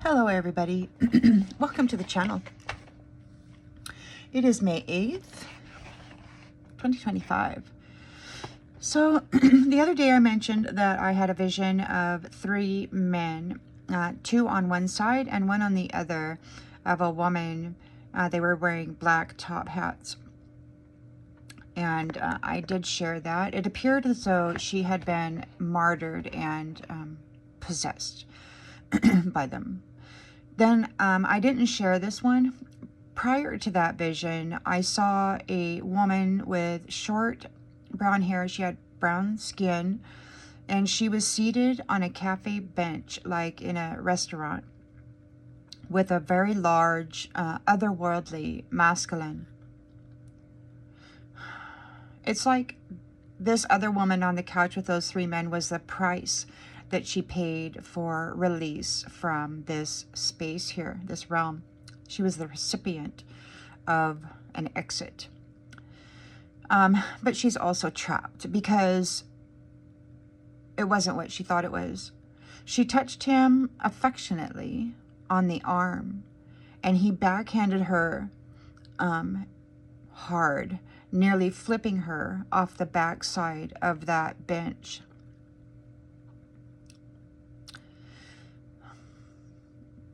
Hello everybody, welcome to the channel. It is May 8th, 2025. So the other day I mentioned that I had a vision of three men, two on one side and one on the other, of a woman. They were wearing black top hats. And I did share that. It appeared as though she had been martyred and possessed by them. Then I didn't share this one. Prior to that vision, I saw a woman with short brown hair. She had brown skin, and she was seated on a cafe bench, like in a restaurant, with a very large, otherworldly masculine. It's like this other woman on the couch with those three men was the price that she paid for release from this space here, this realm. She was the recipient of an exit. But she's also trapped because it wasn't what she thought it was. She touched him affectionately on the arm, and he backhanded her hard, nearly flipping her off the backside of that bench.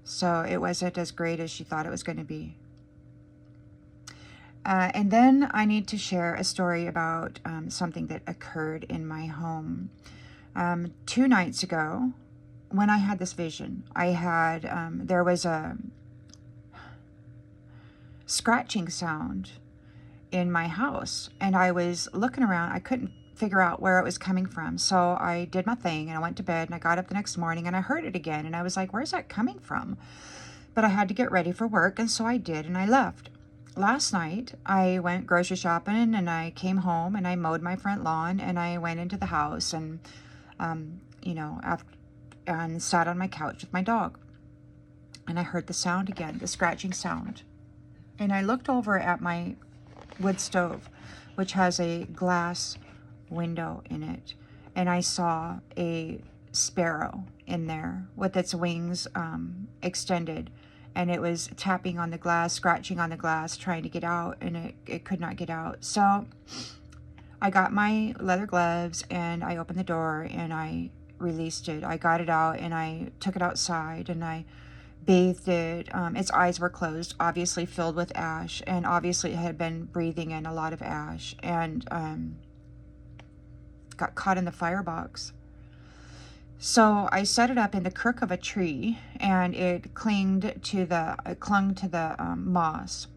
So it wasn't as great as she thought it was going to be. And then I need to share a story about something that occurred in my home. 2 nights ago, when I had this vision, I had, there was a scratching sound in my house, and I was looking around. I couldn't figure out where it was coming from. So I did my thing and I went to bed, and I got up the next morning and I heard it again, and I was like, where's that coming from? But I had to get ready for work, and so I did, and I left. Last night I went grocery shopping, and I came home and I mowed my front lawn, and I went into the house and and sat on my couch with my dog, and I heard the sound again, the scratching sound. And I looked over at my wood stove, which has a glass window in it, and I saw a sparrow in there with its wings extended, and it was tapping on the glass, scratching on the glass, trying to get out, and it could not get out. So I got my leather gloves and I opened the door and I released it. I got it out and I took it outside and I bathed it. Its eyes were closed, obviously filled with ash, and obviously it had been breathing in a lot of ash, and got caught in the firebox. So I set it up in the crook of a tree, and it clung to the moss.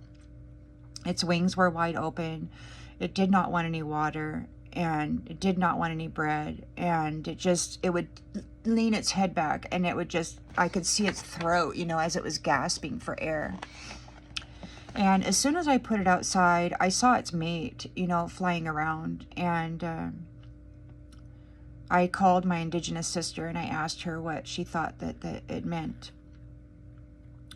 Its wings were wide open. It did not want any water, and it did not want any bread, and it would lean its head back, and I could see its throat, as it was gasping for air. And as soon as I put it outside, I saw its mate, flying around, and I called my indigenous sister and I asked her what she thought that it meant.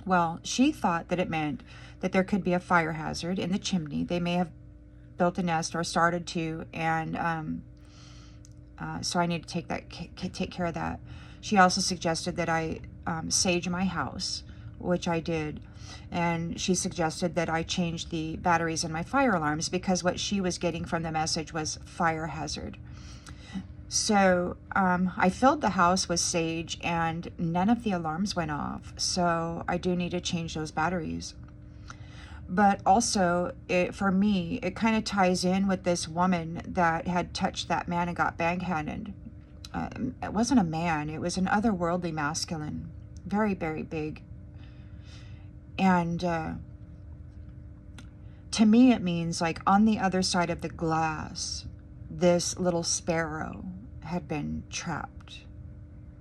Well, she thought that it meant that there could be a fire hazard in the chimney. They may have built a nest or started to, and so I need to take care of that. She also suggested that I sage my house, which I did, and she suggested that I change the batteries in my fire alarms, because what she was getting from the message was fire hazard. So I filled the house with sage, and none of the alarms went off. So I do need to change those batteries. But also, for me, it kind of ties in with this woman that had touched that man and got backhanded. It wasn't a man. It was an otherworldly masculine. Very, very big. And to me, it means like on the other side of the glass, this little sparrow had been trapped.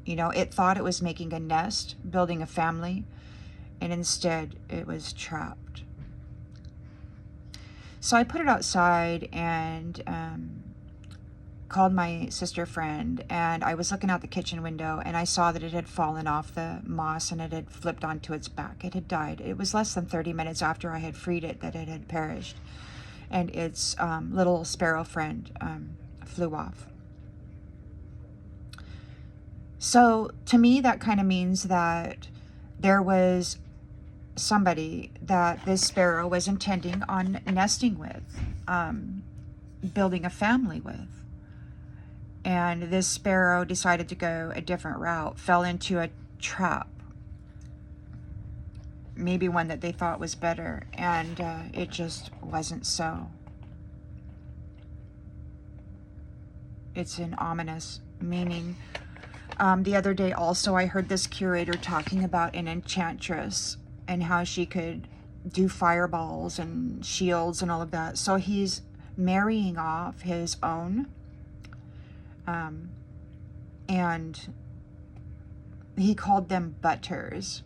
It thought it was making a nest, building a family, and instead it was trapped. So I put it outside and called my sister friend, and I was looking out the kitchen window, and I saw that it had fallen off the moss and it had flipped onto its back. It had died. It was less than 30 minutes after I had freed it that it had perished, and its little sparrow friend flew off. So to me, that kind of means that there was somebody that this sparrow was intending on nesting with, building a family with. And this sparrow decided to go a different route, fell into a trap, maybe one that they thought was better, and it just wasn't so. It's an ominous meaning. The other day also I heard this curator talking about an enchantress and how she could do fireballs and shields and all of that. So he's marrying off his own, and he called them butters,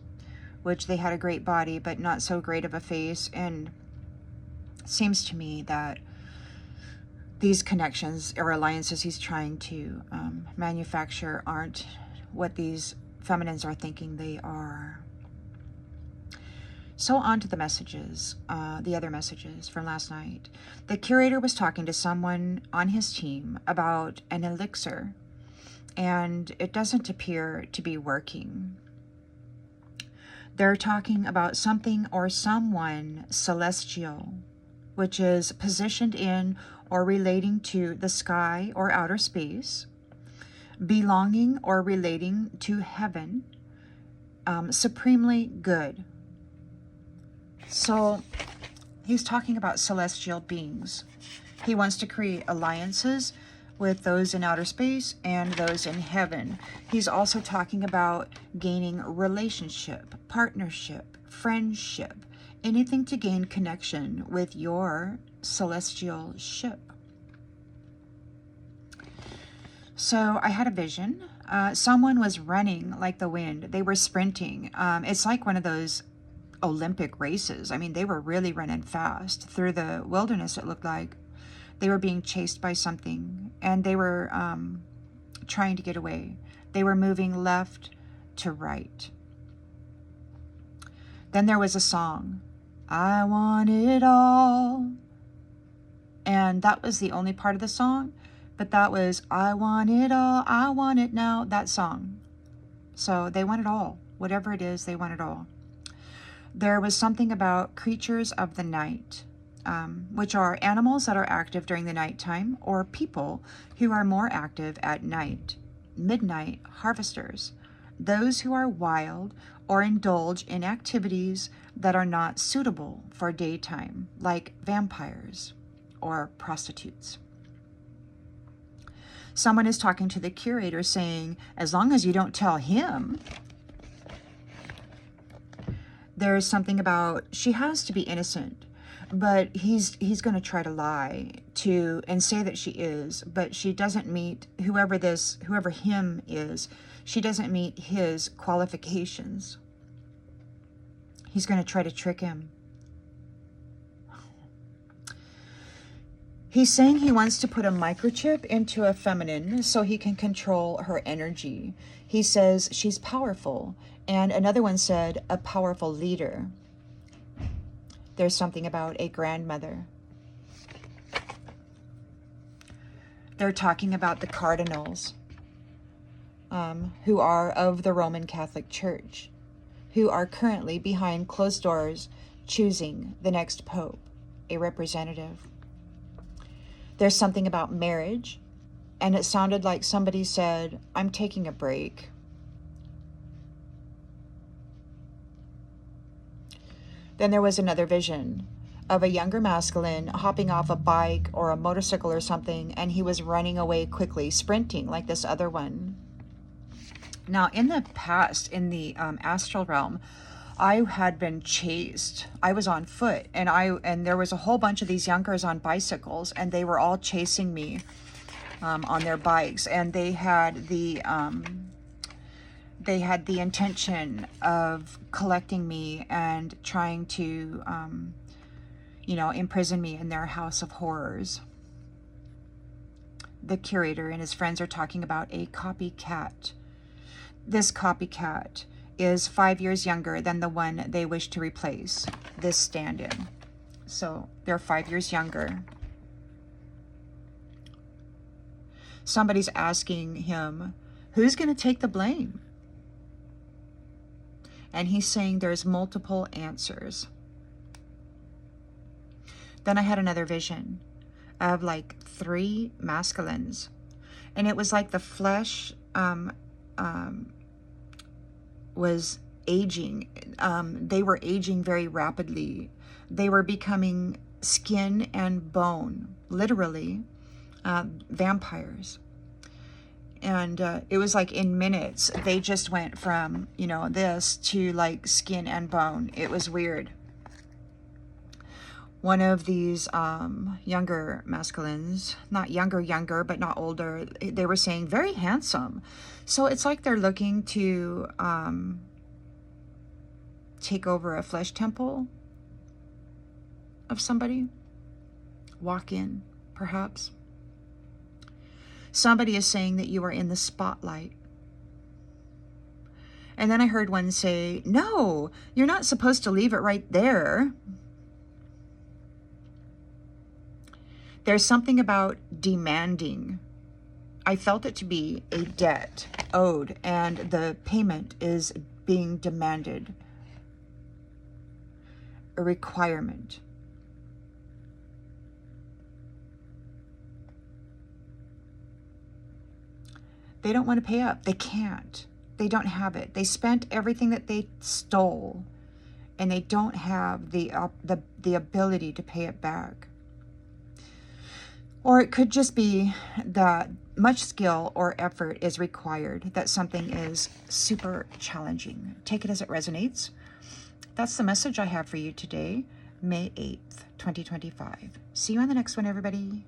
which they had a great body but not so great of a face. And it seems to me that these connections or alliances he's trying to manufacture aren't what these feminines are thinking they are. So on to the messages, the other messages from last night. The curator was talking to someone on his team about an elixir, and it doesn't appear to be working. They're talking about something or someone celestial, which is positioned in or relating to the sky or outer space, belonging or relating to heaven, supremely good. So he's talking about celestial beings. He wants to create alliances with those in outer space and those in heaven. He's also talking about gaining relationship, partnership, friendship, anything to gain connection with your celestial ship. So I had a vision. Someone was running like the wind. They were sprinting. It's like one of those Olympic races. I mean, they were really running fast through the wilderness. It looked like they were being chased by something, and they were trying to get away. They were moving left to right. Then there was a song, I want it all. And that was the only part of the song, but that was, I want it all, I want it now, that song. So they want it all. Whatever it is, they want it all. There was something about creatures of the night, which are animals that are active during the nighttime, or people who are more active at night. Midnight harvesters, those who are wild or indulge in activities that are not suitable for daytime, like vampires or prostitutes. Someone is talking to the curator saying, as long as you don't tell him, there's something about, she has to be innocent, but he's going to try to lie to and say that she is, but she doesn't meet whoever him is. She doesn't meet his qualifications. He's going to try to trick him. He's saying he wants to put a microchip into a feminine so he can control her energy. He says she's powerful, and another one said a powerful leader. There's something about a grandmother. They're talking about the cardinals, who are of the Roman Catholic Church, who are currently behind closed doors choosing the next pope, a representative. There's something about marriage, and it sounded like somebody said, I'm taking a break. Then there was another vision of a younger masculine hopping off a bike or a motorcycle or something, and he was running away quickly, sprinting like this other one. Now, in the past, in the astral realm, I had been chased. I was on foot, and there was a whole bunch of these youngers on bicycles, and they were all chasing me on their bikes, and they had the intention of collecting me and trying to imprison me in their house of horrors. The curator and his friends are talking about a copycat. This copycat is 5 years younger than the one they wish to replace, this stand-in. So they're 5 years younger. Somebody's asking him, who's going to take the blame? And he's saying there's multiple answers. Then I had another vision of like 3 masculines. And it was like the flesh was aging. They were aging very rapidly. They were becoming skin and bone, literally vampires. And it was like in minutes, they just went from, you know, this to like skin and bone. It was weird. One of these younger masculines, not younger, but not older, they were saying very handsome. So it's like they're looking to take over a flesh temple of somebody. Walk in, perhaps. Somebody is saying that you are in the spotlight. And then I heard one say, no, you're not supposed to leave it right there. There's something about demanding. I felt it to be a debt owed, and the payment is being demanded. A requirement. They don't want to pay up. They can't. They don't have it. They spent everything that they stole, and they don't have the ability to pay it back. Or it could just be that much skill or effort is required, that something is super challenging. Take it as it resonates. That's the message I have for you today, May 8th, 2025. See you on the next one, everybody.